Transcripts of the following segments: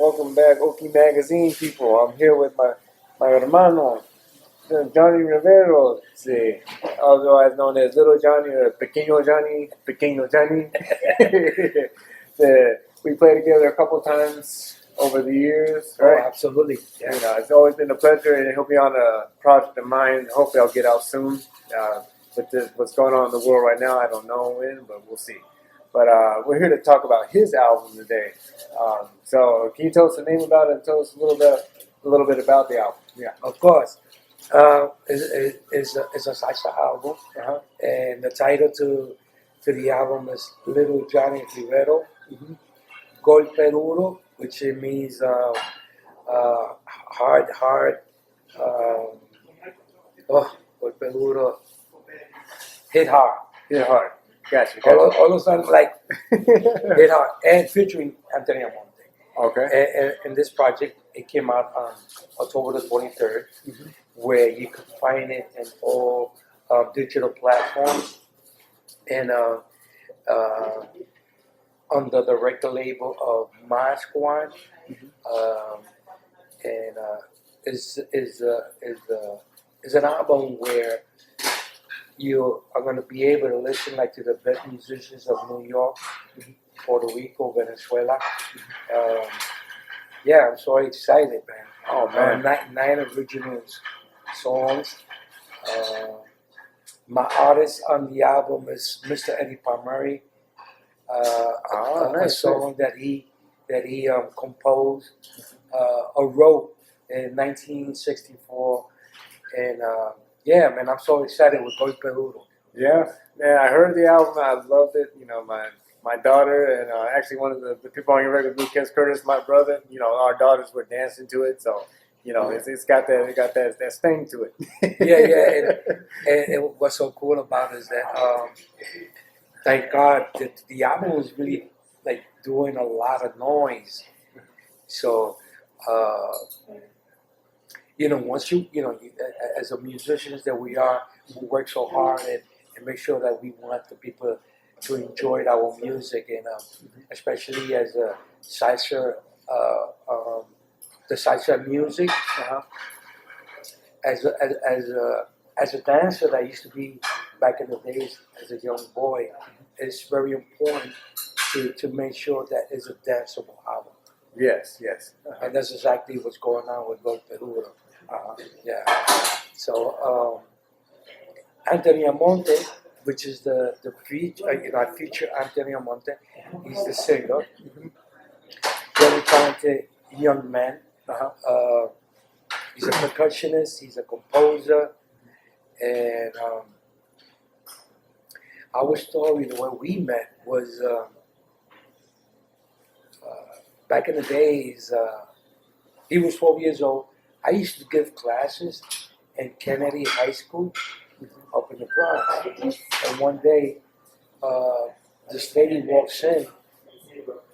welcome back, Occhi Magazine people. I'm here with my hermano, Johnny Rivero, otherwise known as Little Johnny or Pequeño Johnny. We played together a couple times over the years, right? Oh, absolutely. Yeah. It's always been a pleasure, and he'll be on a project of mine. Hopefully, I'll get out soon. What's going on in the world right now, I don't know when, but we'll see. But we're here to talk about his album today. So, can you tell us the name about it and tell us a little bit about the album? Yeah, of course. It's a salsa album, and the title to the album is Little Johnny Rivero, Golpe Duro, which it means hard. Golpe Duro, hit hard. Hit hard. Gotcha. All of them like hit hard, and featuring Anthony Amonte. Okay. And this project, it came out on October the 23rd, where you could find it in all digital platforms and under the record label of My Squad. And is an album where you are going to be able to listen like to the best musicians of New York, Puerto Rico, Venezuela. Yeah, I'm so excited, man. Oh man, nine original songs. My artist on the album is Mr. Eddie Palmieri. Nice. A song that he composed or wrote in 1964, and yeah, man, I'm so excited with Golpe Duro. Yeah, man, I heard the album. I loved it. My daughter and actually one of the people on your record, Lucas Curtis, my brother. Our daughters were dancing to it, so it's got that sting to it. And what's so cool about it is that thank God that the album was really like doing a lot of noise. So once you as a musicians that we are, we work so hard and make sure that we want the people to enjoy our music, and especially as a salsa, the salsa music. As a dancer that I used to be back in the days as a young boy, it's very important to make sure that it's a danceable album. Yes. And that's exactly what's going on with Golpe Duro. Yeah. So Anthony Amonte, which is the feature, I feature Anthony Amonte. He's the singer. Very talented young man. He's a percussionist. He's a composer, and our story, the way we met, was back in the days. He was 12 years old. I used to give classes in Kennedy High School up in the Bronx. And one day, this lady walks in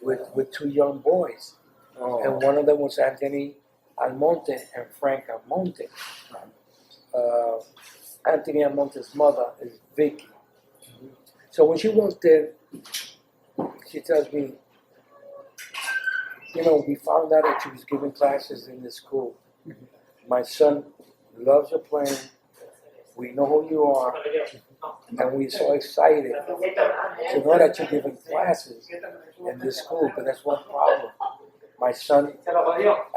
with two young boys. Oh. And one of them was Anthony Almonte and Frank Almonte. Anthony Almonte's mother is Vicky. So when she walked in, she tells me, we found out that she was giving classes in this school. My son loves your playing. We know who you are, and we're so excited to know that you're giving classes in this school. But that's one problem. My son,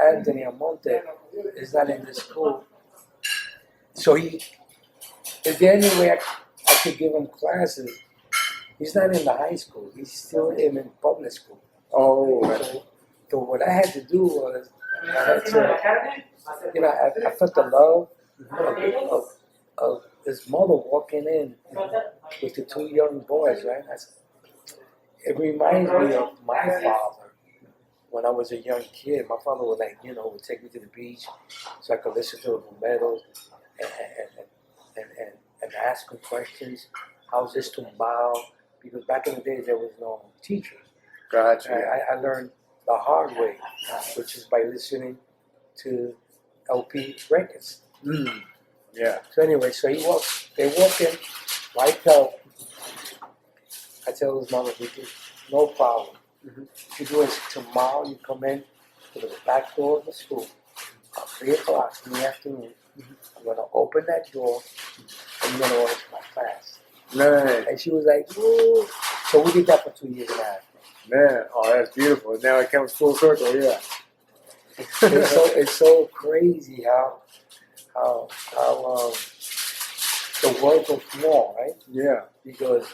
Anthony Almonte, is not in this school. So is there any way I could give him classes? He's not in the high school. He's still in public school. Oh. So what I had to do was, I had to, I felt the love of his mother walking in with the two young boys, right? It reminds me of my father when I was a young kid. My father would would take me to the beach so I could listen to the Rivero and ask him questions. How's this tumbao? Because back in the days there was no teachers. Gotcha. I learned the hard way, which is by listening to LP records. Yeah. So anyway, they walk in, I tell his mother, no problem. If you do it tomorrow, you come in to the back door of the school at 3 o'clock in the afternoon. I'm going to open that door and you're going to order my class. Nice. And she was like, ooh. So we did that for 2 years and a half. Man, oh, that's beautiful. Now it comes full circle, yeah. It's so crazy how the world goes small, right? Yeah. Because,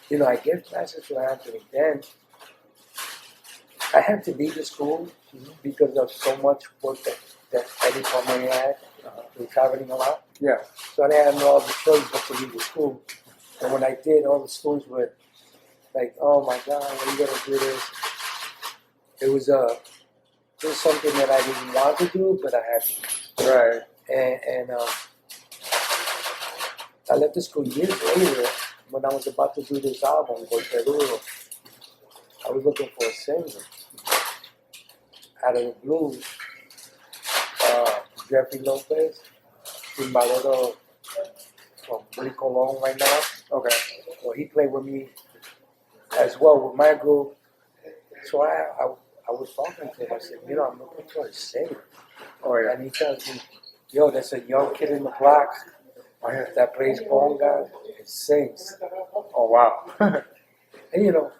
you know, I give classes to Anthony. Then I had to leave the school because of so much work that Eddie Palmer had. We were traveling a lot. Yeah. So I didn't have no other choice but to leave the school. And when I did, all the students were like, oh my God, when are you going to do this? It was something that I didn't want to do, but I had to. Right. And I left the school years later when I was about to do this album called Rivero. I was looking for a singer. Out of the blue, Jeffrey Lopez, Timbalero from Rico Long right now. Okay. So he played with me as well with my group. So I was talking to him. I said, you know, I'm looking for a singer. Oh, yeah. And he tells me, yo, there's a young kid in the block that plays conga and sings. Oh, wow. And you know,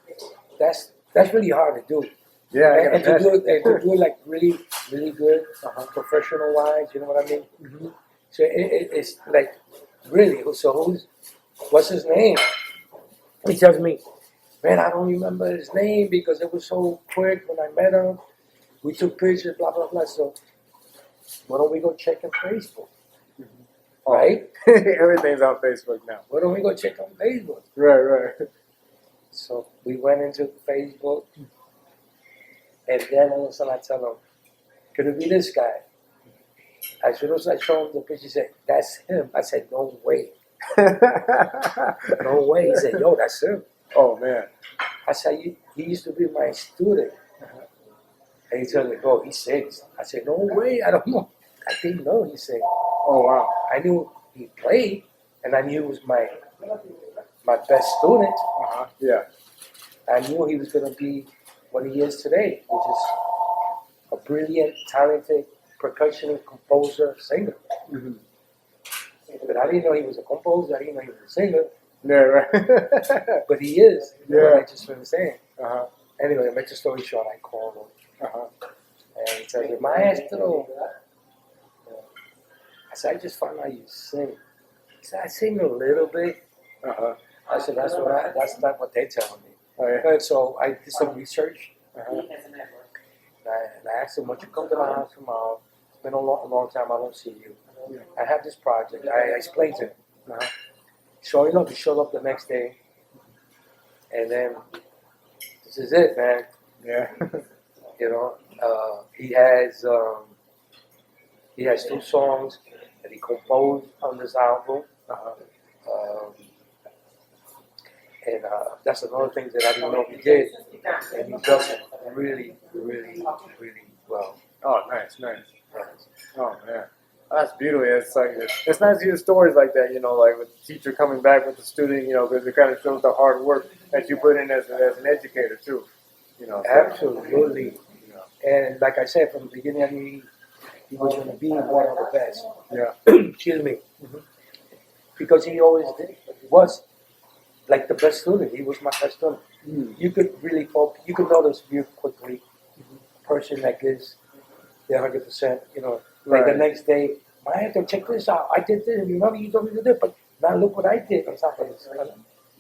that's really hard to do. Yeah, I can And to imagine. do it like really, really good, professional wise, you know what I mean? Mm-hmm. So it's like, really, so what's his name? He tells me, man, I don't remember his name because it was so quick when I met him. We took pictures, blah, blah, blah. So why don't we go check on Facebook? Oh. Right? Everything's on Facebook now. Why don't we go check on Facebook? Right. So we went into Facebook, and then all of a sudden I tell him, could it be this guy? As soon as I show him the picture, he said, that's him. I said, no way. No way. He said, yo, that's him. Oh, man. I said, he used to be my student. And he told me, oh, he sings. I said, no way, I don't know. I didn't know he sang. Oh, wow. I knew he played, and I knew he was my best student. Uh-huh. Yeah. I knew he was going to be what he is today, which is a brilliant, talented percussionist, composer, singer. Mm-hmm. But I didn't know he was a composer. I didn't know he was a singer. Yeah, right. But he is. Yeah. I just finished saying. Uh-huh. Anyway, to make the story short, I called him. Uh-huh. And he said, Maestro. I said, I just found out you sing. He said, I sing a little bit. Uh-huh. I said, that's not what they're telling me. Oh, yeah. And so I did some research. Uh-huh. And I asked him, would you come to my house tomorrow? It's been a long time I don't see you. Yeah. I have this project. I explained to him. Uh-huh. Sure enough, he showed up the next day. And then, this is it, man. Yeah. You know, he has 2 songs that he composed on this album. Uh-huh. And that's another thing that I didn't know he did. And he does it really, really, really well. Oh, nice. Oh, man. That's beautiful. It's like it's nice to hear stories like that, you know, like with the teacher coming back with the student, you know, because it kind of shows the hard work that you put in as an educator too, you know. Absolutely. You know. And like I said from the beginning, I knew he was going to be one of the best. Yeah. Excuse me. Mm-hmm. Because he always was like the best student. He was my best student. Mm. You could notice real quickly a person that gives their 100%, you know. Like Right. the next day, Maestro, check this out. I did this. Remember you told me to do it, but now look what I did on top of this.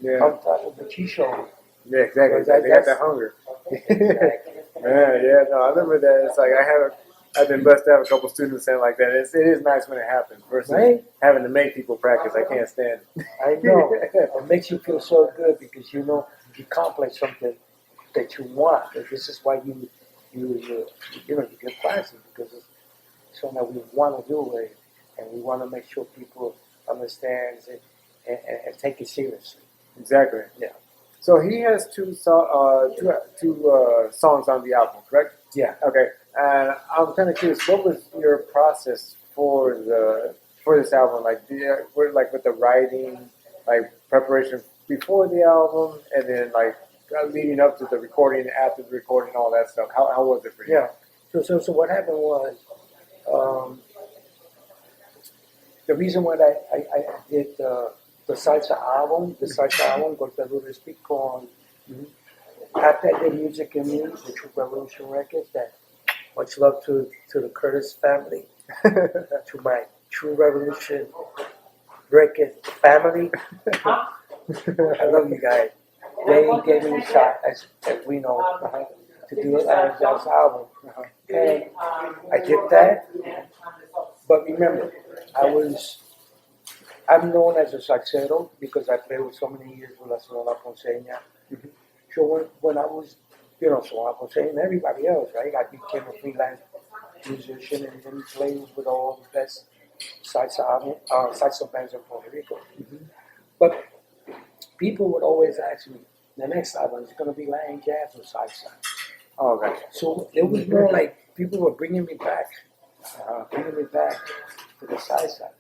Yeah. On top of the cheese show. Yeah, exactly. Because They got that hunger. Exactly. Yeah, no, I remember that. It's like I've been blessed to have a couple students saying like that. It is nice when it happens versus Right? having to make people practice. I can't stand it. I know. It makes you feel so good because you know you accomplished something that you want. And this is why you get classes because it's something that we want to do it, and we want to make sure people understand it and take it seriously. Exactly. Yeah. So he has two songs on the album, correct? Yeah. Okay. And I'm kind of curious, what was your process for this album? Like, with the writing, like preparation before the album, and then like leading up to the recording, after the recording, all that stuff. How was it for you? Yeah. So what happened was, the reason why I did the salsa album, Golpeaduro, is because after I did Music in Me, the True Revolution Records, that much love to the Curtis family, to my True Revolution Record family. I love you guys. They gave me a shot, as we know, to do an Iron Jazz album. And I did that. But remember, I'm known as a saxero because I played with so many years with La Sonora Ponceña. So when I was, Sonora Ponceña and everybody else, right, I became a freelance musician and then played with all the best salsa bands in Puerto Rico. But people would always ask me, the next album is going to be Latin jazz or salsa. Oh, okay. So it was more like people were bringing me back to the salsa.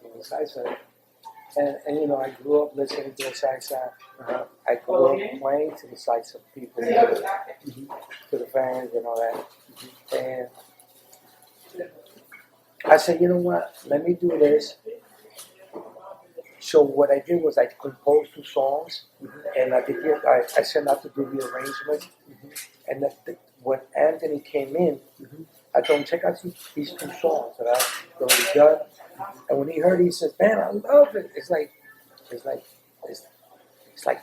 And I grew up listening to the salsa. I grew up playing to the salsa people, to the fans and all that. And I said, you know what? Let me do this. So what I did was I composed 2 songs, and I sent out to do the arrangements. And when Anthony came in, I told him, check out these 2 songs that I've already done. And when he heard it, he says, man, I love it. It's like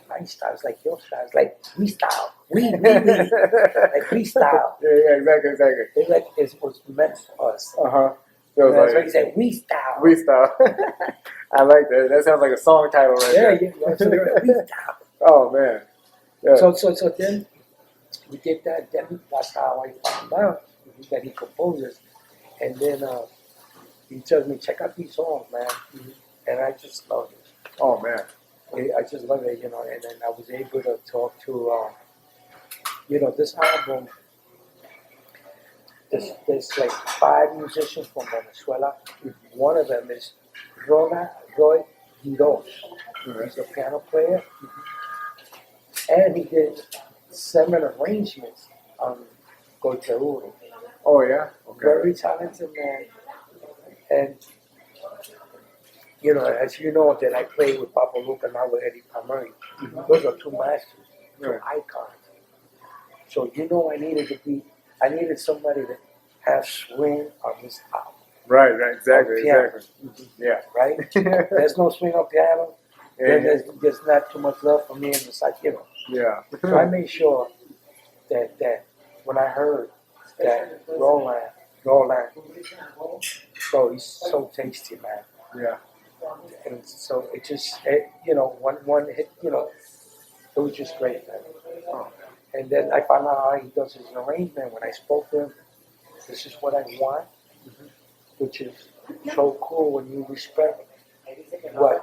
my style. It's like your style. It's like we style. We. Like we style. Yeah, exactly. It's like it was meant for us. So That's why he said we style. We style. I like that. That sounds like a song title right there. Yeah. So we style. Oh man. Yeah. So then we did that. Then that's how I found out that he composes. And then he tells me, check out these songs, man. And I just love it. Oh man. I just love it, And then I was able to talk to, this album. There's like 5 musicians from Venezuela. One of them is Roy Giros. He's a piano player. And he did 7 arrangements on Golpeaduro. Oh yeah? Okay. Very talented man. And, as you know, that I played with Papa Luca, now with Eddie Palmieri. Those are 2 masters, 2 icons. So, I needed somebody that has swing on this album. Right, exactly. Yeah. Right? There's no swing on piano. There's not too much love for me in the side, Yeah. So I made sure that when I heard that Roland, so he's so tasty, man. Yeah. And so it just, one hit, it was just great, man. And then I found out how he does his arrangement. When I spoke to him, this is what I want, which is so cool when you respect what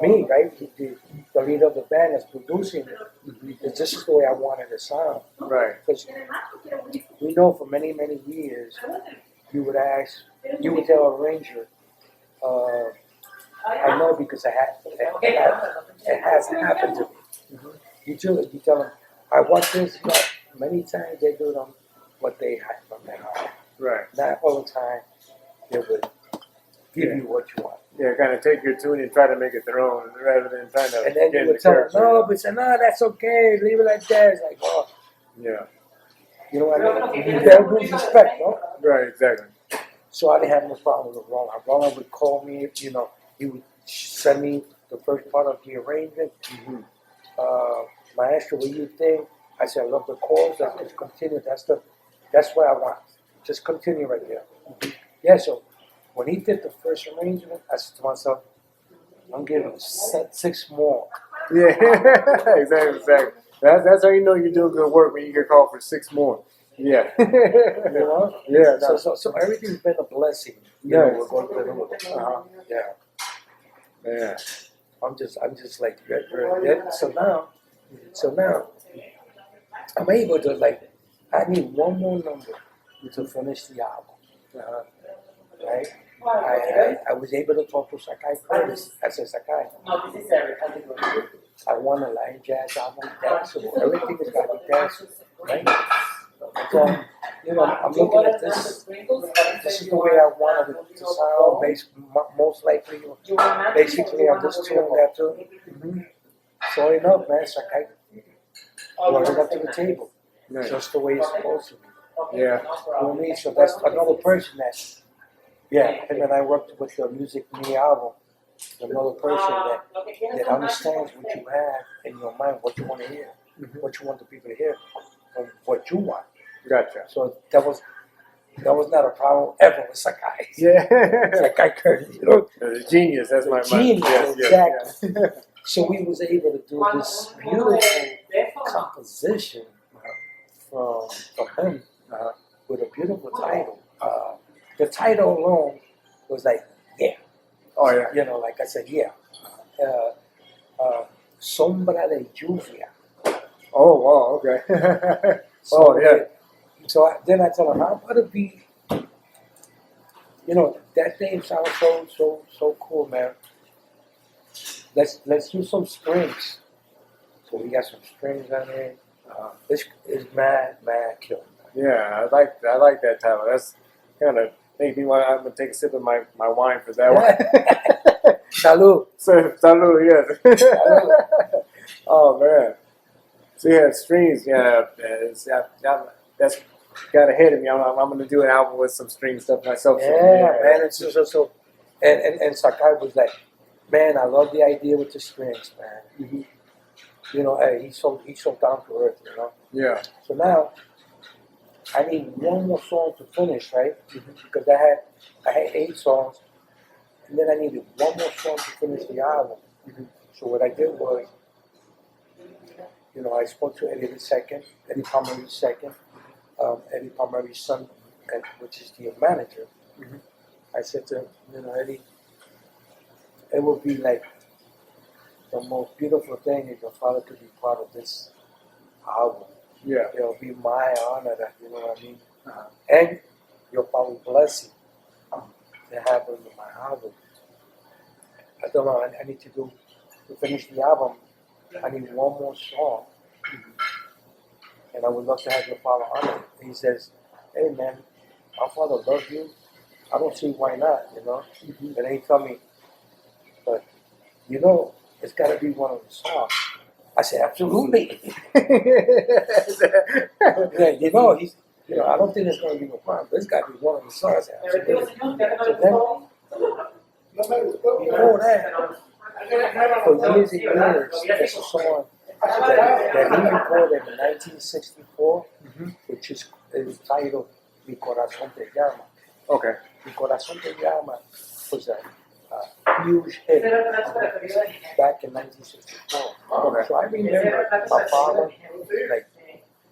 me, right? The leader of the band is producing it. This is the way I wanted it to sound. Right. Because we know for many, many years, you would tell a arranger, I know because it has happened to me. You tell them, I want this. Many times they do them what they have from their heart. Right. Not all the time they would give you what you want. Yeah, kind of take your tune and try to make it their own rather than trying to. And then get you would tell them, no, but say, no, that's okay. Leave it like that. It's like, oh. Yeah. You know what I mean? They'll lose respect, no? Right, exactly. So I didn't have no problem with Roland. Roland would call me, he would send me the first part of the arrangement. Maestro, what do you think? I said, I love the chords. Let's just continue. That's what I want. Just continue right there. Yeah, so when he did the first arrangement, I said to myself, I'm giving him 6 more. Yeah, exactly. That's how you know you're doing good work when you get called for 6 more. Yeah. Yeah. No. So everything's been a blessing. Yeah. Yeah. Yeah. I'm just like so now I'm able to I need 1 more number to finish the album. Right? I was able to talk to Sakai Curtis. I said, Sakai, I want a Latin jazz album, danceable. Everything has got to be danceable, right? So, I'm looking at this. This is the way I wanted it to sound, most likely, basically on this tune, that tune. Mm-hmm. So enough, man. It's like I brought it up to the table, just the way it's supposed to be. Yeah. You know what I mean? So that's another person that, him and I worked with the Music Me album. Another person that understands what you have in your mind, what you want to hear, what you want the people to hear, and what you want. Gotcha. So that was not a problem ever with Sakai. Yeah. Sakai Curtis, Genius. That's my genius, yes, exactly. Yes. So we was able to do this beautiful composition from him with a beautiful title. The title alone was like, Oh yeah. Like I said, Sombra de Lluvia. Oh wow. Okay. So, yeah. So then I told him, how about it be? That name sounds so cool, man. Let's use some strings. So we got some strings on there. This is mad killer. Yeah, I like that title. That's kind of make me want. I'm gonna take a sip of my wine for that one. Salud. So, salud, yes. Salud. Oh man. So you had strings, that's got ahead of me. I'm gonna do an album with some string stuff myself. Man. It's so. And Sakai was like, man, I love the idea with the strings, man. Mm-hmm. Hey, he's so down to earth, Yeah. So now I need one more song to finish, right? Because I had 8 songs, and then I needed one more song to finish the album. So what I did was, I spoke to Eddie Palmieri's second, Eddie Palmieri's son, which is the manager. I said to him, Eddie, it would be like the most beautiful thing if your father could be part of this album. Yeah. It'll be my honor that, you know what I mean? And your father's blessing to have him in my album. I don't know, I need to finish the album, I need one more song. And I would love to have your father on it. And he says, hey man, our father loves you. I don't see why not, And then he told me, but it's got to be one of the songs. I said, absolutely. He's, I don't think it's going to be no problem. But it's got to be one of the songs. I said, absolutely. So then, before that, for years and years, there's a song that he recorded in 1964, which is titled Mi Corazón Te Llama. Okay. Mi Corazón Te Llama was a huge hit back in 1964. Okay. So I remember my father,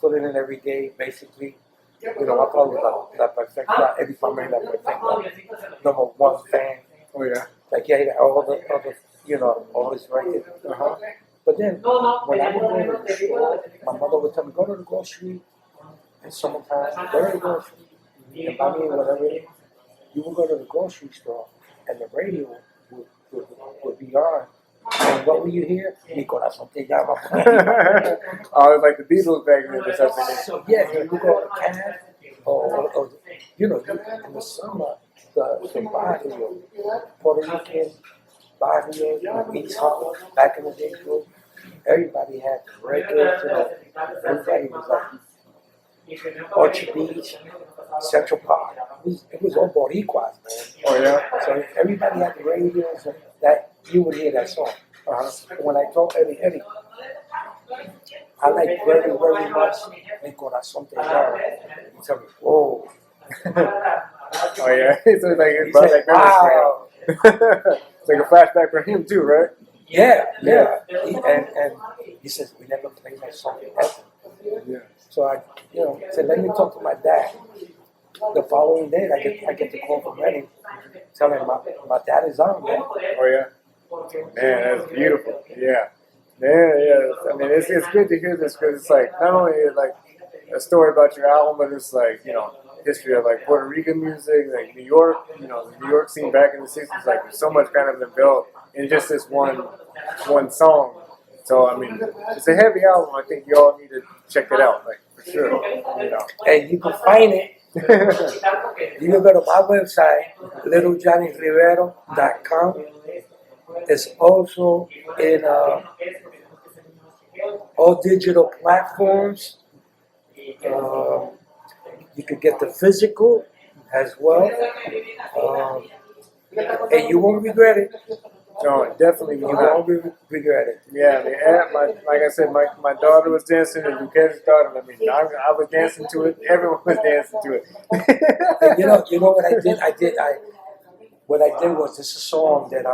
put it in every day, basically. My father was la perfecta, Eddie Palmieri, la perfecta, #1 fan. Oh yeah. He had all all his records. But then, when I would go to the store, my mother would tell me, go to the grocery in summertime, go to the grocery, and buy me whatever. You would go to the grocery store, and the radio would be on. And what will you hear? Mi corazón te llama. Oh, it's like the Beatles back then or something. So yeah, you would go to Canada, or in the summer, the barrio, Puerto Rican barrio, East Harlem, back in the day, everybody had records, everybody was like Occhi Beach, Central Park. It was all Boricuas, man. Oh yeah. So everybody had the radios and that you would hear that song. When I told Eddie, I like very, very much Mi Corazón Te Llama. He told me, whoa. Oh yeah. So it's like it He brought said, back memories. wow. It's like a flashback for him too, right? Yeah. And he says, we never played that song ever. Yeah. So I said, let me talk to my dad. The following day, I get the call from Eddie, telling my dad is on, man. Oh yeah. Man, that's beautiful. Yeah. Yeah. I mean, it's good to hear this because it's like not only like a story about your album, but it's like history of like Puerto Rican music, like New York. The New York scene back in the '60s. Like there's so much kind of been built in just this one song So I mean, it's a heavy album. I think you all need to check it out, like for sure. You know. And you can find it. You can go to my website, littlejohnny.rivero.com. It's also in all digital platforms. You could get the physical as well, and you won't regret it. No, definitely You will not. won't regret it. Yeah, I mean, like I said, my daughter was dancing, and Lucas' daughter. I mean, I was dancing to it. Everyone was dancing to it. And you know what I did? What I did was this is a song that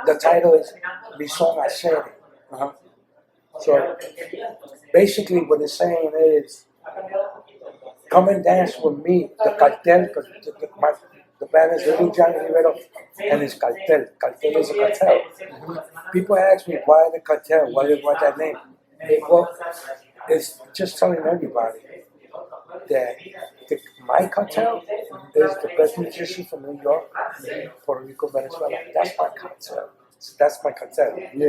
the title is "Mi Song I Said It." Uh-huh. So basically, what it's saying is, come and dance with me, the cartel, because the band is Little Johnny Rivero, and it's cartel. Cartel is a cartel. People ask me why the cartel, why that name? Well, it's just telling everybody that my cartel is the best musician from New York, Puerto Rico, Venezuela. That's my cartel. That's my cartel. Yeah. You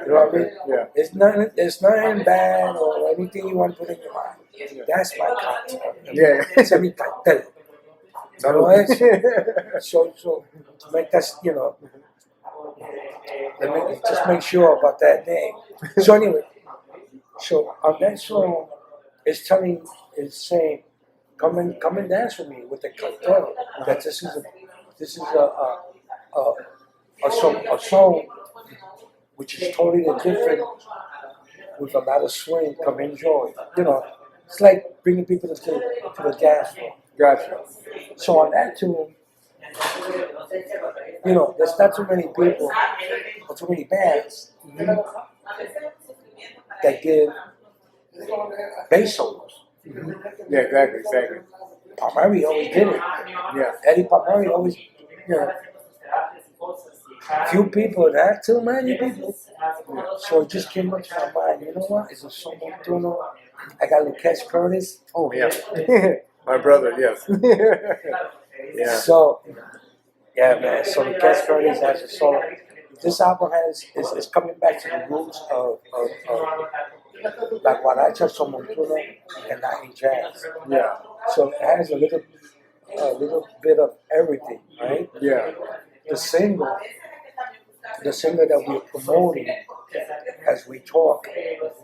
know what I mean? Yeah. It's nothing bad or anything you want to put in your mind. That's my cartel. Yeah. It's mi cartel. No es. So to make that, just make sure about that name. So anyway, so on that song, it's saying, come and dance with me with the cartel. That this is a song which is totally different with a lot of swing. Come enjoy. It's like bringing people to the dance floor. Gotcha. So on that tune, there's not too many people or too many bands that give bass solos. Yeah, exactly. Palmieri always did it. Yeah. Eddie Palmieri always, few people, not too many people. So it just came up to my mind, you know what? It's a song Tuno. I got Lucas Curtis. Oh yeah. My brother, yes. Yeah. So, yeah, man. So Lucas Curtis has a solo. This album is coming back to the roots of like Guaracha, Somontuno, and Latin jazz. Yeah. So it has a little bit of everything, right? Yeah. The single that we're promoting as we talk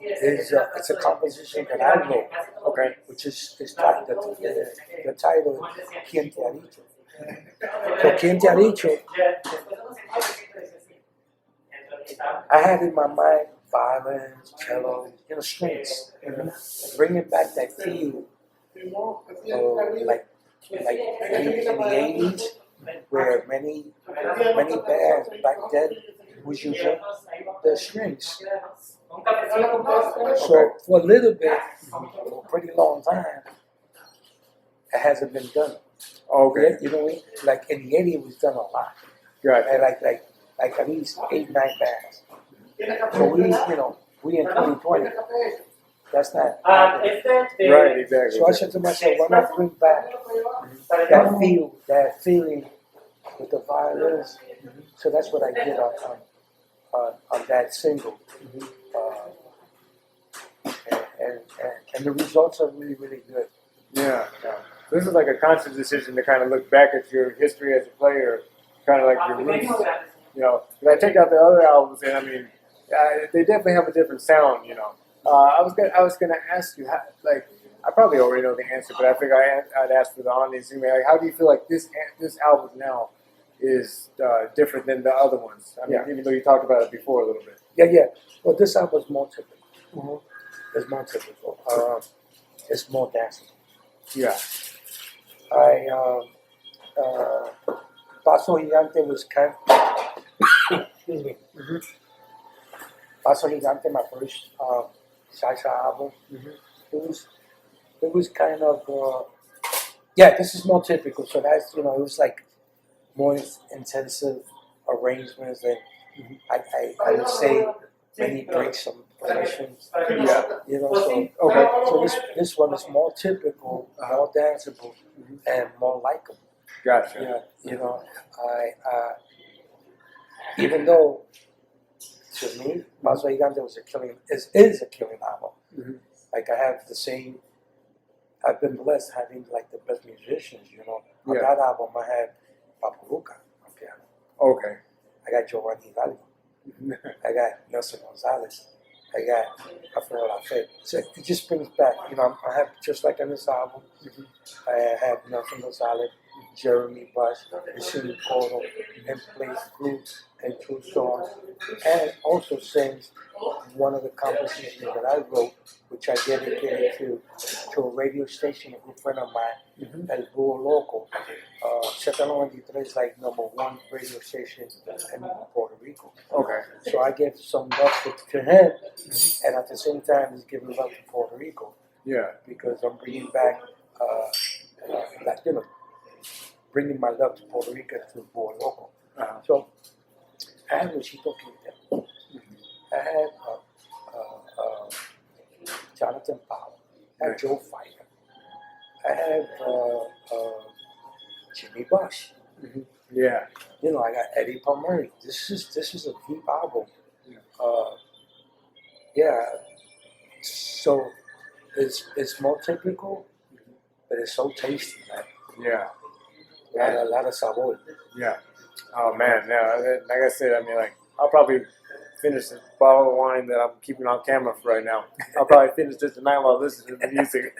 is it's a composition that I wrote. Okay. Which is the title Quien Te Ha Dicho. So Quien Te Ha Dicho, I had in my mind violins, cello, strings, bringing back that feel like in the 80s, where many bands back then was using the strings. So for a little bit, for a pretty long time, it hasn't been done. Okay. You know what I mean? Like in the 80s, it was done a lot. Right. And like at least 8, 9 bands. So we in 2020. That's not happening. Right, exactly. So I said to myself, why not bring back that feeling with the violins? So that's what I did on that single. And the results are really, really good. Yeah. This is like a conscious decision to kind of look back at your history as a player, kind of like your roots. Because I take out the other albums, and I mean, they definitely have a different sound. I was gonna ask you, I probably already know the answer, but I figured I'd ask for the audience. Like, how do you feel like this album now is different than the other ones? I mean, even though you talked about it before a little bit. Yeah. Well, this album is more typical. Mm-hmm. It's more typical. It's more dancing. Yeah. Paso Gigante was kind. Excuse me. Mm-hmm. Paso Gigante, my first salsa album. Mm-hmm. It was kind of this is more typical. So that's it was like more intensive arrangements, and I would say many breaks, some percussions. Yeah. So Okay. So this one is more typical, more danceable, and more likable. Gotcha. I even though to me, Paso Gigante was is a killing album. Mm-hmm. Like I have the same. I've been blessed having like the best musicians. You know, on Yeah. that album I had Papuruca on piano. Okay. I got Giovanni Hidalgo. I got Nelson Gonzalez. I got Rafael Lafayette. So it just brings back, you know, I have, just like on this album, I have Nelson Gonzalez, Jeremy Bush, Luciano Coro, and plays flute and two songs, and also sings one of the compositions that I wrote, which I dedicated to a radio station, a good friend of mine, El Búho Loco. Z93 is like #1 radio station in Puerto Rico. Okay. So I give some love to him, and at the same time, he's giving love to Puerto Rico Yeah. because I'm bringing back, like, you know, bringing my love to Puerto Rico to Búho Loco. Uh-huh. So I had Luisito Quintero. I had Jonathan Powell. I had Right. Joe Fighter. I had Jimmy Bush. Yeah. You know, I got Eddie Palmieri. This is a deep album. Yeah. So it's more typical, but it's so tasty, man. Yeah. A lot of sabor. Yeah. Oh man, yeah. Like I said, I mean, like I'll probably finish this bottle of wine that I'm keeping on camera for right now. I'll probably finish this tonight while listening to the music.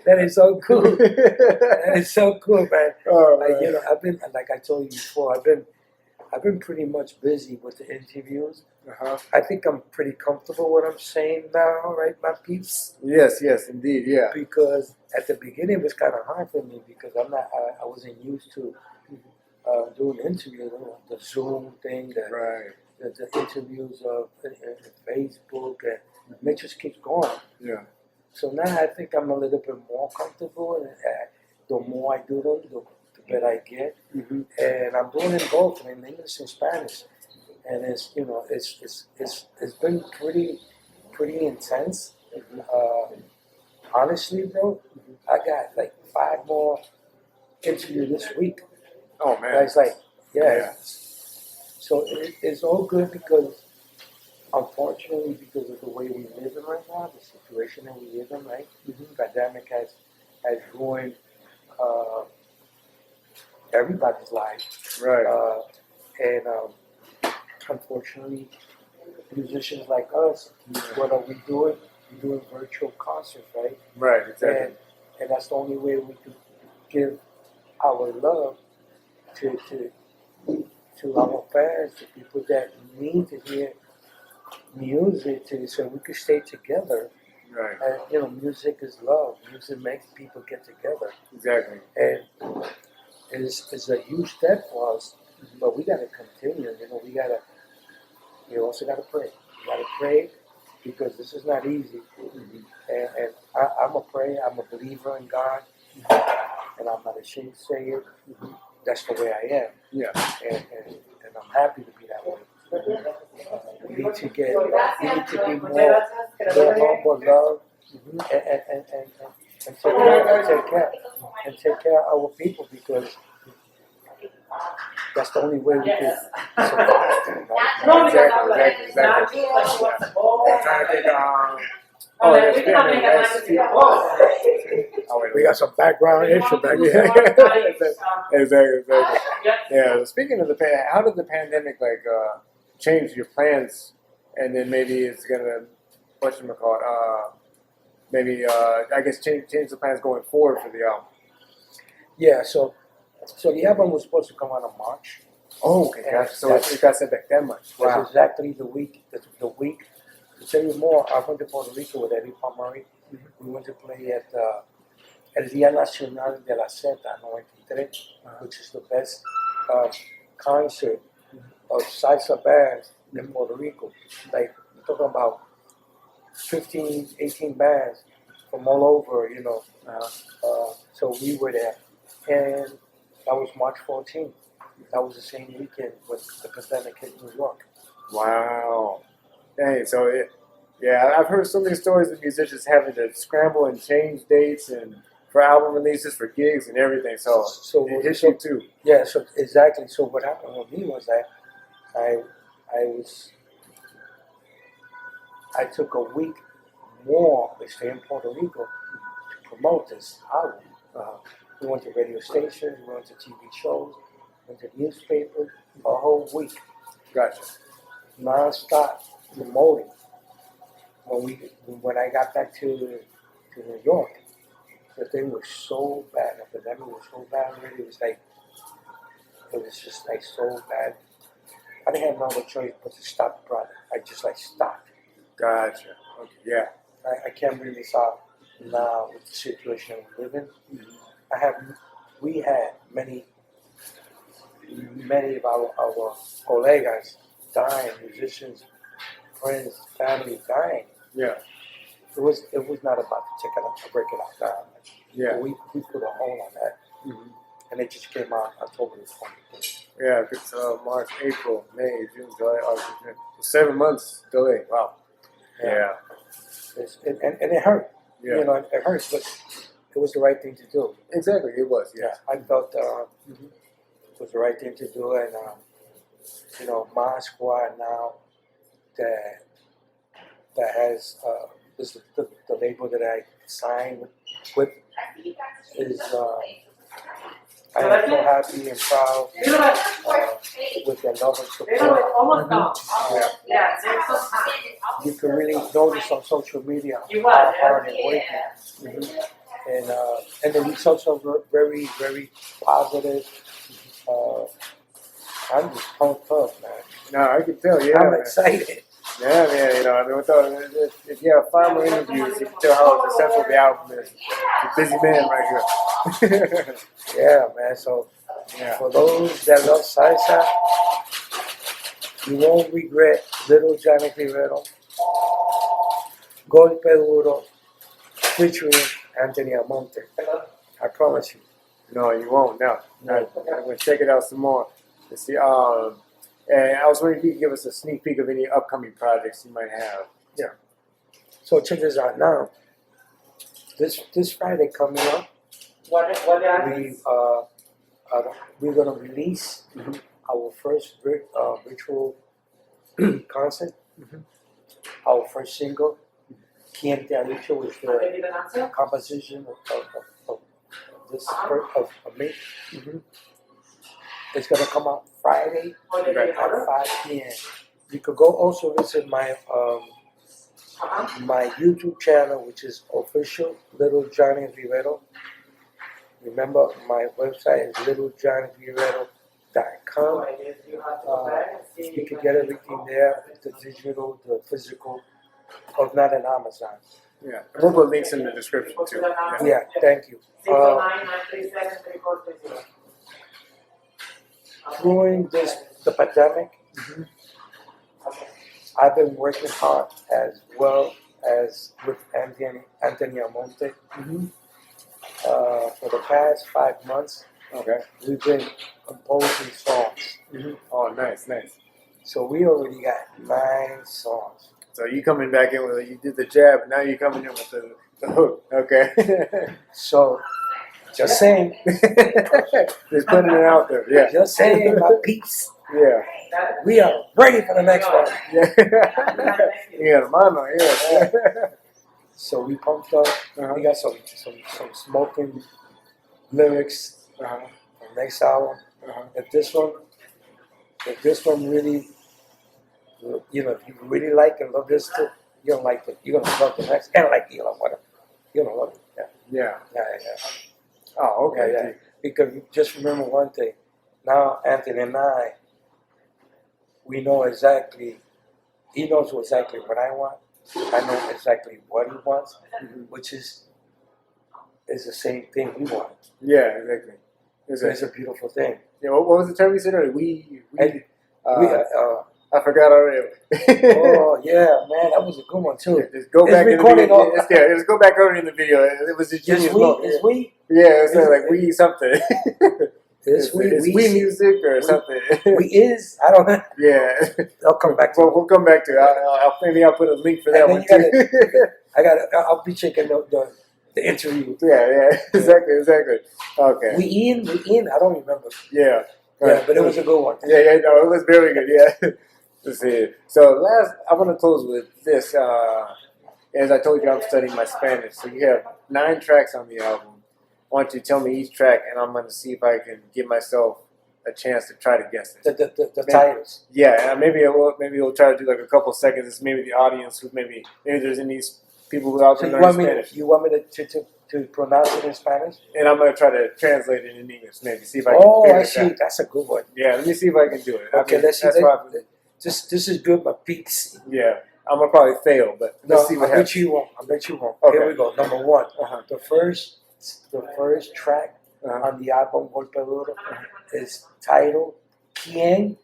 That is so cool. That is so cool, man. Oh, Like, man. you know, I've been, like I told you before, I've been pretty much busy with the interviews. Uh-huh. I think I'm pretty comfortable with what I'm saying now, right, my peeps? Yes, indeed, yeah. Because at the beginning it was kind of hard for me because I wasn't used to doing interviews, you know, the Zoom thing, Right. the interviews of Facebook, and it just keeps going. Yeah. So now I think I'm a little bit more comfortable, and the more I do them, the better I get. Mm-hmm. And I'm doing it both in English and Spanish, and it's, you know, it's been pretty intense. Honestly, bro, I got like 5 more interviews this week. Oh man. It's like, yeah. Yeah. So it's all good because, unfortunately, because of the way we live in right now, the situation that we live in, right? Pandemic has ruined everybody's life. Right. And unfortunately, musicians like us, what are we doing? We're doing virtual concerts, right? Right, exactly. And that's the only way we can give our love to our fans, to people that need to hear music, so we can stay together. Right. And, you know, music is love. Music makes people get together. Exactly. And it's a huge step for us, but we got to continue. You know, we also got to pray. We got to pray because this is not easy. And I'm a prayer. I'm a believer in God, and I'm not ashamed to say it. That's the way I am. Yeah. And I'm happy to be that way. We need to be more humble, love, and take care of our people because that's the only way we can survive. Exactly. I'm trying to think. Oh, that's We got some background issue back Yeah. there. Exactly. Yeah. Speaking of the how did the pandemic change your plans, and then maybe it's gonna maybe I guess change the plans going forward for the album. Yeah, so the album was supposed to come out in March. Oh, okay, gotcha. So it got set back that much. Wow. That's exactly the week. To tell you more, I went to Puerto Rico with Eddie Palmieri. We went to play at El Día Nacional de la Z, 93, which is the best concert of salsa bands in Puerto Rico. Like, we're talking about 15, 18 bands from all over, you know. So we were there. And that was March 14th. That was the same weekend when the pandemic hit New York. Wow. Dang, I've heard so many stories of musicians having to scramble and change dates and for album releases, for gigs and everything. So it hits you too. Yeah, so exactly. So what happened with me was that I took a week more to stay in Puerto Rico to promote this album. We went to radio stations, we went to TV shows, went to newspapers, a whole week, Gotcha. non-stop promoting. When I got back to New York, the thing was so bad, the epidemic was so bad already, it was just like so bad. I didn't have no other choice but to stop the project. I just like stopped. Gotcha. Okay. Yeah. I can't really stop now with the situation we live in. We had many of our colegas dying, musicians, friends, family dying. Yeah. It was not about to break it out now. Yeah. We put a hold on that, and it just came out October 23rd. Yeah. It's March, April, May, June, July, August, June. 7 months delay. Wow. Yeah. And it hurt. Yeah. You know, it hurts, but it was the right thing to do. Exactly. It was. Yeah. I felt it was the right thing to do, and you know, my squad now that has this the label that I signed with is I am so happy and proud with their love and support. You can really notice on social media how hard they're working, and the results are very, very positive. I'm just pumped up, man. No, I can tell. Yeah. I'm man. excited. Yeah, man. You know, I mean, if you have 5 more interviews, you can tell how successful the album is. You're a busy man right here. Yeah, man. So Yeah. for those that love salsa, you won't regret Little Johnny Rivero, Golpe Duro, featuring Anthony Almonte. I promise you. No, you won't. No. I'm going to check it out some more. Let's see. And I was wondering if you could give us a sneak peek of any upcoming projects you might have. Yeah. So check this out now. This Friday coming up, we're gonna release our first virtual concert, our first single, Quien Te Ha Dicho, was the composition of me. It's gonna come out Friday at 5 p.m. You could go also visit my my YouTube channel, which is official Little Johnny Rivero. Remember, my website is littlejohnrivero.com. You can get everything there, the digital, the physical, or not on Amazon. Yeah. We'll put links in the description too. Yeah, thank you. During the pandemic, I've been working hard as well as with Anthony Almonte. For the past 5 months, we've been composing songs. Oh, nice. So we already got 9 songs. So you coming back in with you did the jab, now you're coming in with the hook. Okay. So just saying. Just putting it out there. Yeah. Just saying, my peeps. Yeah. We are ready for the next one. Yeah. Yeah, hermano. Yeah. So we pumped up. We got some smoking lyrics from next album. If this one really, you know, if you really like and love this, you're gonna like it. You're gonna love the next, and like you're gonna love it. Yeah. Oh, okay. Yeah. Because just remember one thing. Now Anthony and I, we know exactly. He knows exactly what I want. I know exactly what he wants, which is the same thing we want. Yeah, exactly. It's a beautiful thing. Yeah. What was the term you said earlier? I forgot already. Oh yeah, man, that was a good one too. Just go back in the video. Just go back over in the video. It was a genius look. It's we. Yeah, it's like we something. It's we music or something. We is. I don't know. Yeah. I'll come back to. Well, we'll come back to it. Maybe I'll put a link for that one too. I'll be checking the interview. Yeah. Exactly. Okay. We in. I don't remember. Yeah. Yeah, but it was a good one. Yeah, no, it was very good. Yeah. Let's see. So I want to close with this. As I told you, I'm studying my Spanish. So you have 9 tracks on the album. Why don't you tell me each track, and I'm going to see if I can give myself a chance to try to guess it. The titles. Yeah, maybe we'll try to do like a couple seconds. It's maybe the audience who maybe there's any people who out So there you learning want me Spanish. you want me to pronounce it in Spanish? And I'm going to try to translate it in English, maybe see if I can. Oh, figure I it see. out. That's a good one. Yeah, let me see if I can do it. Okay, let's see. That's This is good, but peaks. yeah, I'm gonna probably fail, but let's see what I happens. bet you won't. I bet you won't. Okay. Here we go. Number 1. Uh-huh. The first track on the album Golpe Duro is titled ¿Quién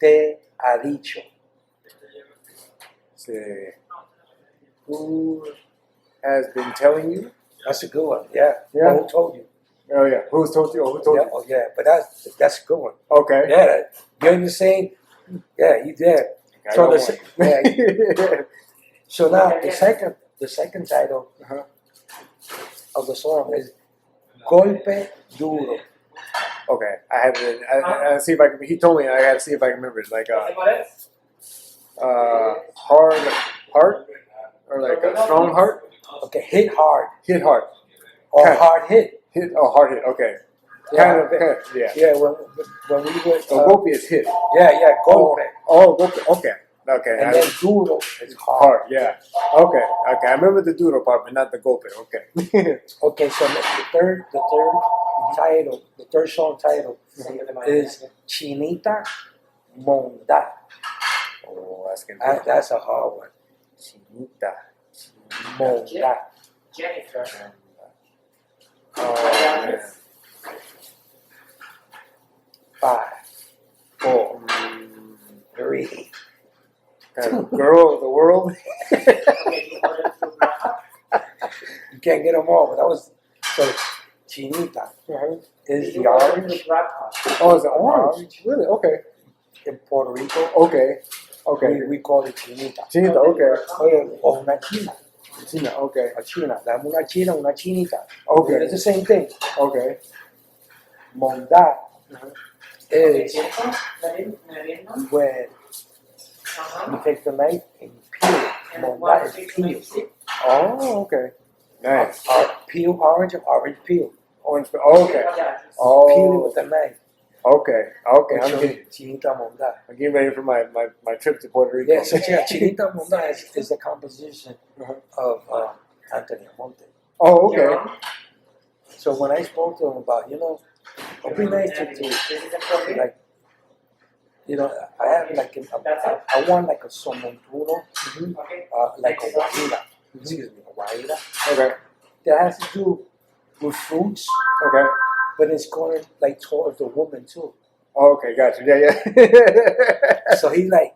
te ha dicho? Say, who has been telling you? That's a good one. Yeah. Yeah. Well, who told you? Oh yeah, who's told you? Oh, who told Yeah. you? Oh yeah. But that's a good one. Okay. Yeah. You're in the same. Yeah, you did. I So got one. So now the second title Uh-huh. of the song is Golpe Duro. Okay, I have it. I see if I can. He told me I got to see if I can remember it. Like hard heart, or like a strong heart. Okay, hit hard Hit hard. or Kind of. hard hit. Hit. Oh, hard hit. Okay. Yeah, Kind of. Yeah. Yeah, when we were So golpe is hit. yeah, golpe. Oh, golpe. Okay. Okay. And then duro is hard. Hard. Yeah. Okay. Okay. I remember the duro part, but not the golpe. Okay. Okay, so the third title, the third song title is Chinita Monda. Oh, that's gonna be That's a hard one. Chinita. Monda. Jennifer. Oh man. 5, 4, Mm, 3. kind of girl of the world. You can't get them all, but that was so. Chinita is the orange Oh, it's an orange. Really? Okay. in Puerto Rico. Okay. Okay. We call it chinita. Chinita. Okay. O una china. China. Okay. A china. Dame una china, una chinita. Okay. It's the same thing. Okay. Monda is when you take the knife and you peel. Monda is peel. Oh, okay. Nice. Peel orange or orange peel. Orange. Okay. Peel it Oh. with a knife. Okay. Okay. Chinita Monda. I'm getting ready for my trip to Puerto Rico. Yeah, so Chinita Monda is the composition of Anthony Monte. Oh, okay. So when I spoke to him about, it'd be nice to like, I have like, I want like a somontuno, like a guajira, excuse me, a guajira, Okay. that has to do with fruits, Okay. but it's going like towards the woman too. Oh, okay. Gotcha. Yeah. Yeah. So he like,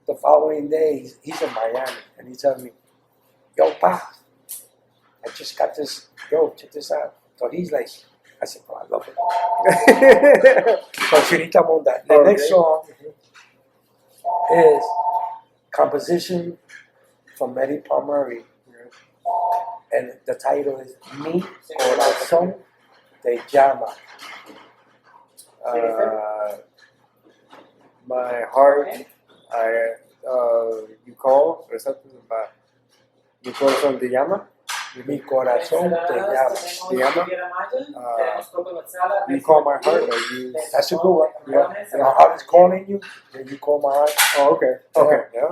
the following day, he's in Miami, and he tells me, yo, pa, I just got this, yo, check this out. So he's like, I said, oh, I love it. So Chinita Monda. The next song is composition from Eddie Palmieri, and the title is Mi Corazón Te Llama. My heart, you call, or something about mi corazón te llama. Mi Corazón Te Llama. Te llama. You call my heart, or you? That's a good one. Yeah. My heart is calling you, then you call my heart. Oh, okay. Okay. Yeah.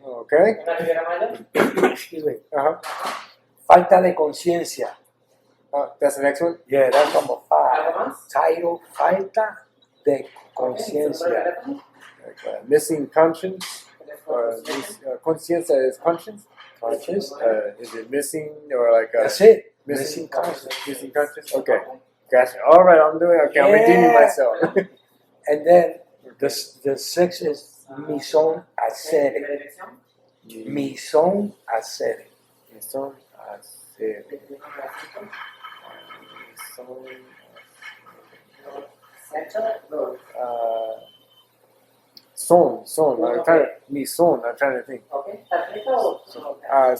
Okay. Excuse me. Uh-huh. Falta de conciencia. That's the next one. Yeah, that's number 5. Title, Falta de Conciencia. Like, missing conscience. Conciencia is conscience. Conscious? Is it missing or like That's it. missing Missing conscience. Missing conscience. Okay. Gotcha. All right. I'm doing. Okay. I'm redeeming Yeah. myself. And then the 6 is Mi Son Hacer. Mi Son Hacer. Mi son hacer. Son. I'm trying to. Mi son. I'm trying to think.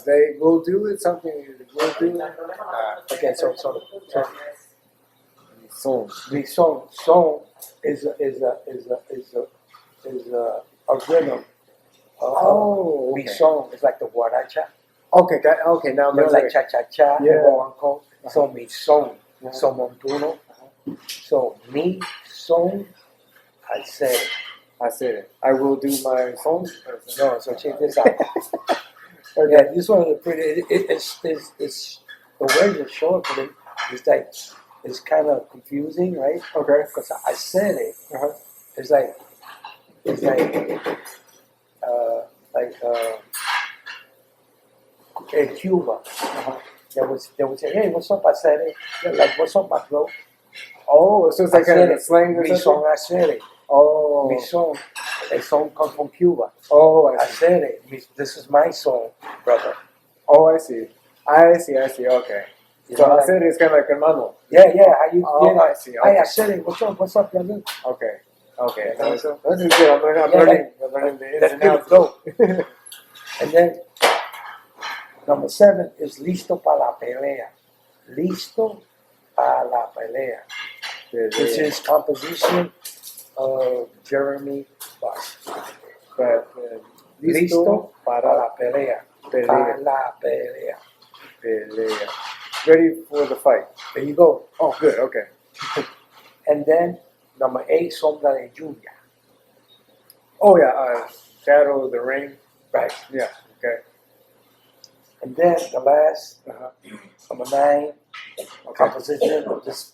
They will do it. Something will do. Okay, so Mi Son. Mi son. Son is a rhythm. Oh, Mi okay. son is like the guaracha. Okay, okay, now I'm You know, like understanding. cha-cha-cha, Yeah. and guaguancó. So mi son, Uh-huh. so montuno. So mi son, I said it. I said it. I will do my son. No, so check this out. Okay. Yeah, this one is pretty. It's the words are short, but it's like it's kind of confusing, right? Okay. Because I said it. Uh-huh. It's like in Cuba. Uh-huh. They would say, hey, what's up? I said it. They're like, what's up, my bro? Oh, so it's like kind of slang or Mi something? son, I said it. Oh. Mi son. A song comes from Cuba. Oh, I I see. said it. This is my song, brother. Oh, I see. I see. Okay. You So know, I like- said it's kind of like hermano. Yeah, how you, Oh, you know, I see. hey, Okay. I said it. What's up, brother? Okay. Okay. Yeah, That's good. I'm learning the ins That's and pretty outs. dope. And then number 7 is listo para la pelea. Listo para la pelea, which is composition of Jeremy Buss. But, Listo para para la pelea. pelea. Para la pelea. Pelea. Ready for the fight. There you go. Oh, good. Okay. And then number 8, sombra de lluvia. Oh yeah. Shadow the rain. Right. Yeah. Okay. And then the last, Uh-huh. number 9, Okay. composition of this.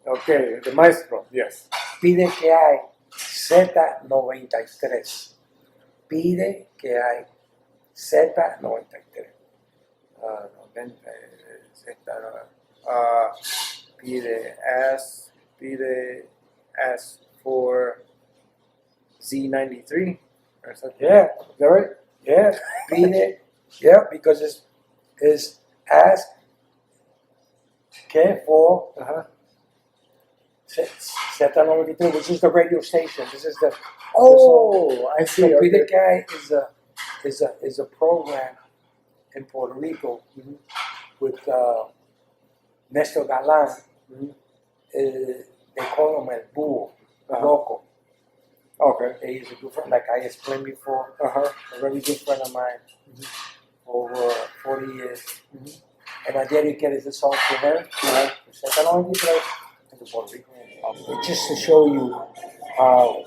Okay. The maestro. Yes. Pide que hay Z93. Pide que hay Z93. Ask for Z93 or something. Yeah, Is that right? yeah, pide, yeah, because it's ask que for Uh-huh. Z93, which is the radio station. This is the Oh, I see. so Okay. Pide que hay is a program in Puerto Rico with Nestor Galan. Mhm. They call him El Búho, Uh-huh. Loco. Okay. He's a good friend, like I explained before, Uh-huh. a very good friend of mine for over 40 years. Mhm. And I dedicated this song to her. In Puerto Rico. Just to show you how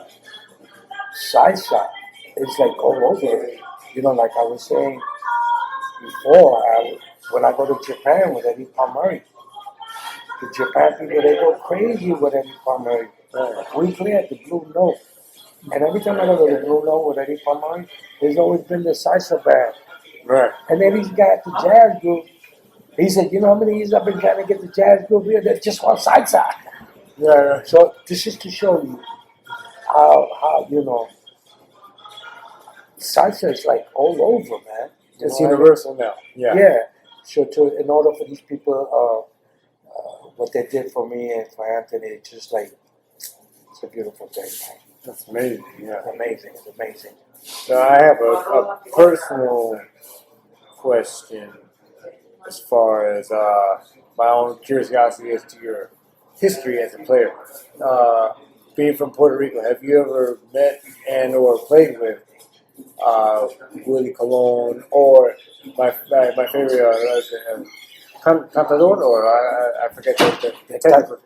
salsa is like all over. You know, like I was saying before, when I go to Japan with Eddie Palmieri, the Japan people, they go crazy with Eddie Palmieri. We play at the Blue Note. And every time I go to the Blue Note with Eddie Palmieri, there's always been the salsa band. Right. And then he's got the jazz group. He said, you know how many years I've been trying to get the jazz group here? They just want salsa. Yeah. So this is to show you how you know, salsa is like all over, man. You It's know what I mean? universal now. Yeah. Yeah. So in order for these people, what they did for me and for Anthony, it's just like, it's a beautiful thing, man. That's amazing. Yeah. It's amazing. So I have a personal question as far as my own curiosity as to your history as a player. Being from Puerto Rico, have you ever met and or played with Willie Colon or my favorite Cantador, or I forget the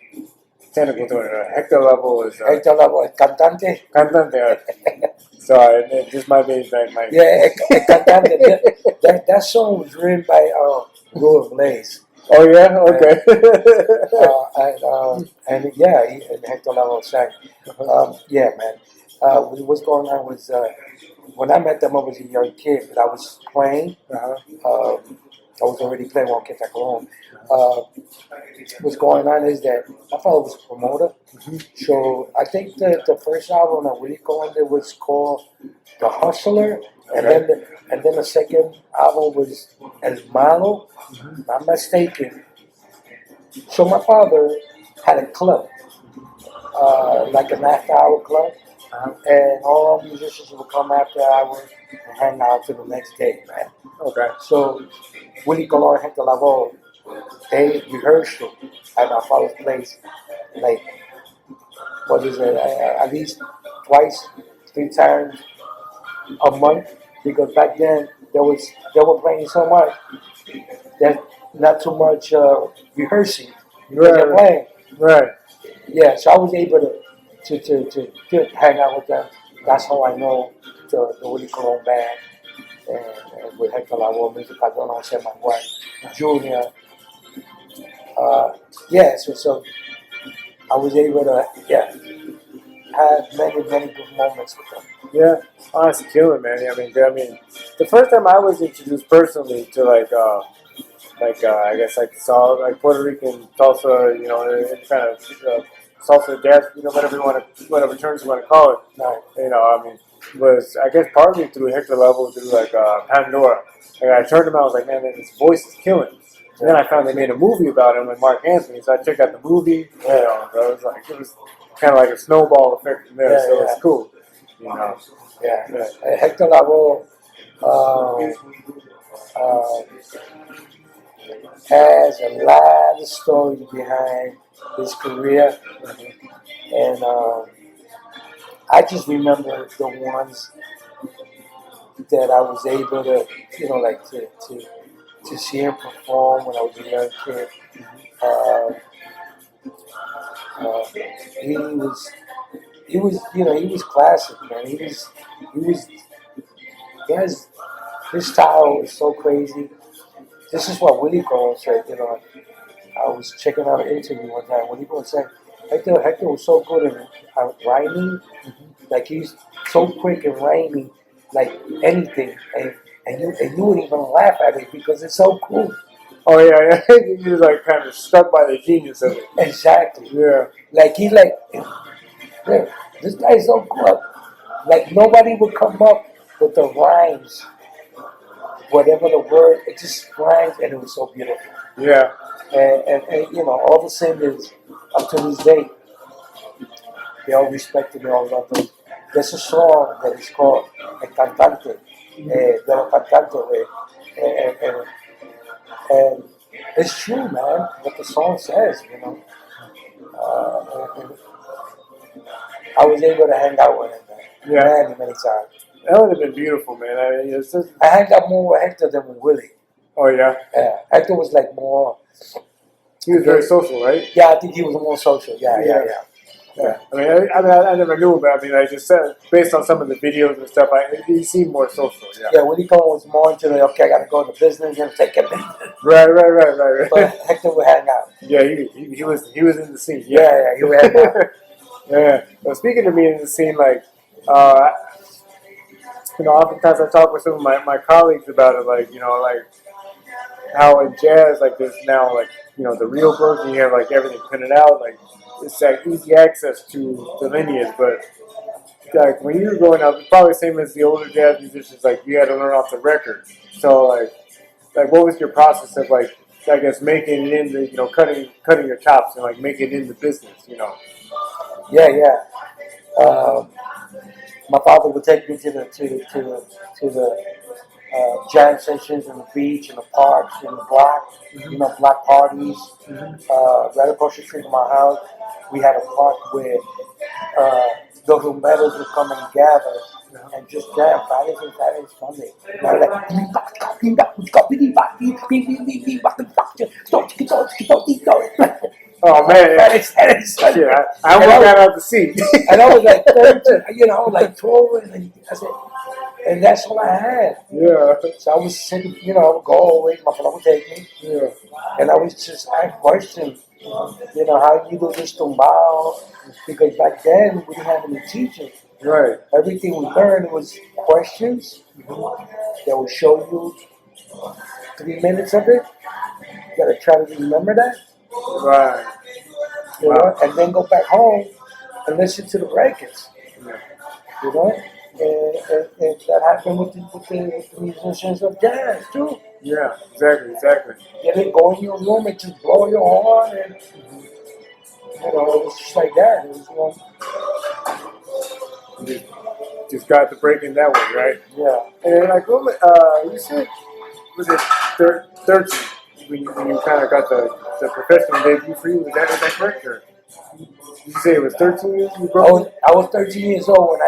technical term. Hector Level is Ahí está el cantante. cantante. Sorry, this might be like my Yeah, el cantante. That song was written by Louis Blaze. Oh yeah, okay. And yeah, and Hector Lavoe sang. Yeah, man. What's going on was when I met them, I was a young kid, but I was playing. Uh-huh. I was already playing Juan Quetzalcoatl. What's going on is that my father was a promoter. So I think the first album that Willie Colon did was called The Hustler, and then the second album was El Malo. If I'm mistaken. So my father had a club, like an after-hour club, and all our musicians would come after hours and hang out till the next day, man. Okay. So Willie Colon, Hector Lavoe, they rehearsed it at my father's place, like, what is it, at least twice, 3 times a month, because back then they were playing so much that not too much rehearsing because they're Right, playing. right. Yeah, so I was able to hang out with them. That's how I know the Willie Colon band and with Hector Lavoe, Music Cardona, Jose Manuel, Junior. Yeah, so I was able to have many good moments with them. Yeah, oh, it's killing, man. I mean, the first time I was introduced personally to I guess like like Puerto Rican salsa, any kind of salsa jazz, whatever terms you want to call it. Right. I mean, was I guess partly through Hector Level, through Pandora. Like I turned him out, I was like, man, his voice is killing. And then I found they made a movie about him with Mark Anthony, so I checked out the movie. So it was kind of like a snowball effect from there. Yeah, So yeah. it's cool. You know. Yeah. Hector Lavoe has a lot of stories behind his career, and I just remember the ones that I was able to, like to see him perform when I was a young kid. Uh, uh, he was, he was classic, man. He was, his style is so crazy. This is what Willie Colon said, I was checking out an interview one time. Willie Colon said, Hector was so good in rhyming, like he's so quick in rhyming, like anything, and you wouldn't even laugh at it because it's so cool. Oh yeah, yeah. He was like kind of struck by the genius of it. Exactly. Yeah. Like he's like, yeah, this guy's so cool. Like nobody would come up with the rhymes, whatever the word, it just rhymes, and it was so beautiful. Yeah. And all the singers up to this day, they all respected me, all love them. There's a song that is called El Cantante, de los Cantantes, and it's true, man, what the song says. And I was able to hang out with him, man, many times. That would have been beautiful, man. I mean, it's just... I hang out more with Hector than with Willie. Oh yeah. Yeah, Hector was like more. He was very social, right? Yeah, I think he was more social. Yeah. I mean, I never knew him, but I mean, I just said based on some of the videos and stuff, he seemed more social. Yeah. Yeah, Willie Colon was more into the okay, I gotta go into business and take it. Right. But Hector would hang out. Yeah, he was in the scene. Yeah, he would hang out. Yeah. Well, speaking of being in the scene, like, oftentimes I talk with some of my colleagues about it, like, like how in jazz, like, there's now, like, the real version, you have, like, everything printed out, like, it's, like, easy access to the lineage, but, like, when you were growing up, it's probably the same as the older jazz musicians, like, you had to learn off the record. So, like, what was your process of, like, I guess, making it in the, cutting your chops and, like, making it in the business, Yeah. My father would take me to the jam sessions in the beach, in the parks, in the block, block parties. Right across the street from my house, we had a park where the rumberos would come and gather and just jam Fridays and Saturdays, Sunday. And I was like, oh man, Fridays, Saturdays, Sunday. Yeah, I almost got out the seat. And I was like 13, I was like 12, and I said, and that's all I had. Yeah. So I was sitting, I would go away, my father would take me. Yeah. And I was just ask questions, how you do this tumbao? Because back then we didn't have any teachers. Right. Everything we learned was questions that would show you 3 minutes of it. You gotta try to remember that. Right. Wow. And then go back home and listen to the records. Yeah. And that happened with the musicians of jazz too. Yeah, exactly. Go in your room and just blow your horn, and it was just like that. It was, just got the break in that way, right? Yeah. And like, you said, was it 13? when you kind of got the professional debut for you. Was that correct? Or did you say it was 13 years you broke? I was 13 years old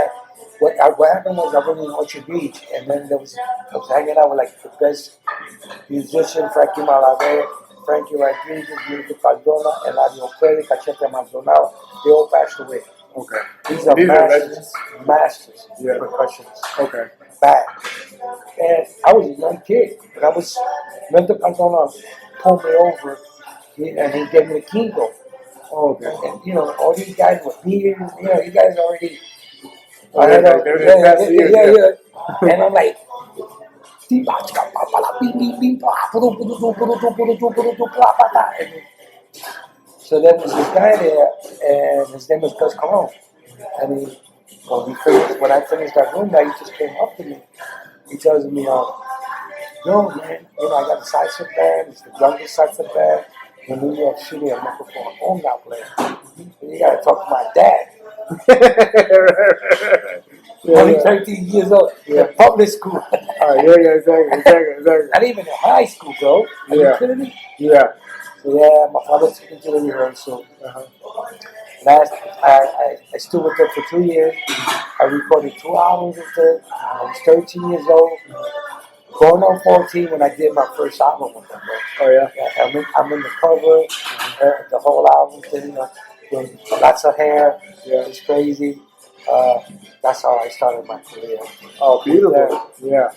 when what happened was I went in Occhi Beach, and then I was hanging out with like the best musician, Frankie Rodriguez, Milton Cardona, and Eladio Perry, Cachete Maldonado. They all passed away. Okay. These are masters, Yeah. percussionists. Okay. Bad. And I was a young kid, but Milton Cardona pulled me over, and he gave me a Kingo. Oh, okay. And you know, all these guys were beers, you know, you guys already. Oh, yeah. And I'm like, so there was this guy there, and his name was Gus Colon. And when I finished that room, he just came up to me. He tells me, yo, man, you know, I got a salsa band. It's the youngest salsa band in New York City. I'm looking for an home now player. You got to talk to my dad. Only 13 years old. In public school. Exactly. Not even in high school, bro. Are you kidding me? Yeah. So yeah, my father took me to the rehearsal. I stood with them for 2 years. I recorded 2 albums with them. I was 13 years old. Going on 14 when I did my first album with them, bro. Oh yeah. I'm in the cover, the whole album, you know, with lots of hair. Yeah. It's crazy. That's how I started my career. Oh, beautiful. Yeah.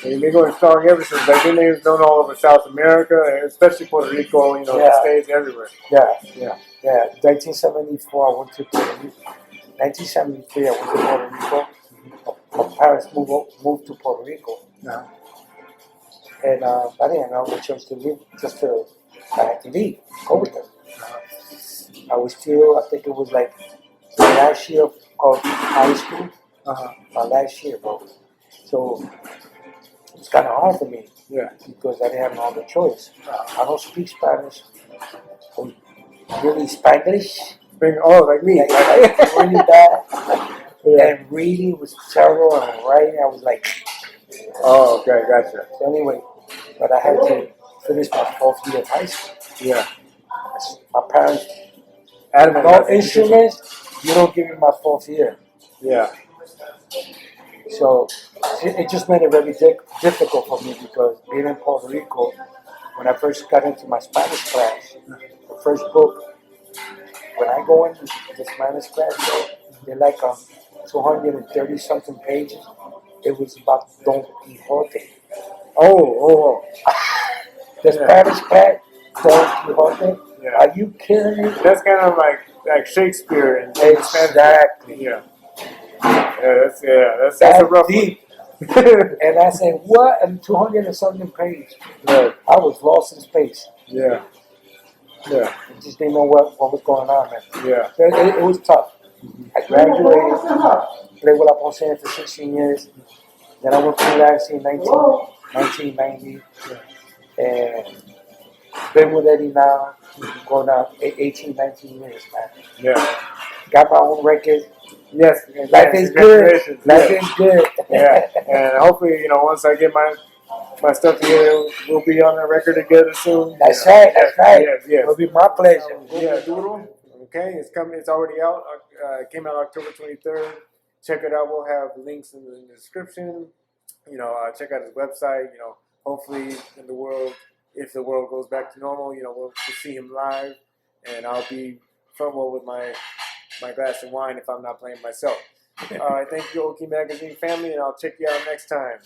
And you've been going strong ever since. Like, your name's known all over South America, especially Puerto Rico, you know, the States, everywhere. Yeah. 1974, I went to Puerto Rico. 1973, I went to Puerto Rico. My parents moved to Puerto Rico. Uh-huh. And I didn't have the chance to leave, I had to leave, go with them. I was still, I think it was like the last year of high school. My last year, bro. So it was kind of hard for me. Yeah. Because I didn't have no other choice. I don't speak Spanish. Really Spanglish. Like me. Like, really bad. And reading was terrible, and writing, I was like. Oh, okay, gotcha. So anyway, but I had to finish my 4th year of high school. Yeah. My parents, adamant no instruments, you don't give me my 4th year. Yeah. So it just made it very difficult for me because being in Puerto Rico, when I first got into my Spanish class, the first book, when I go into the Spanish class, they're like 230 something pages. It was about Don Quixote. Oh. The Spanish class, Don Quixote. Yeah. Are you kidding me? That's kind of like Shakespeare in Exactly. Yeah. That's a rough deep. one. And I said, what? And 200 and something pages. Right. I was lost in space. Yeah. I just didn't know what was going on, man. Yeah. So it was tough. I graduated, played with La Ponce for 16 years. Then I went freelance in 1990. And been with Eddie now, going on 18, 19 years, man. Yeah. Got my own record. Yes. Life is good. Life is good. Yeah. And hopefully, you know, once I get my stuff together, we'll be on the record together soon. That's right. Yes. It'll be my pleasure. Yeah, Duro. Okay, it's coming. It's already out. It came out October 23rd. Check it out. We'll have links in the description. You know, check out his website. You know, hopefully in the world, if the world goes back to normal, you know, we'll see him live, and I'll be front row with my glass of wine if I'm not playing myself. All right, thank you, Occhi Magazine family, and I'll check you out next time.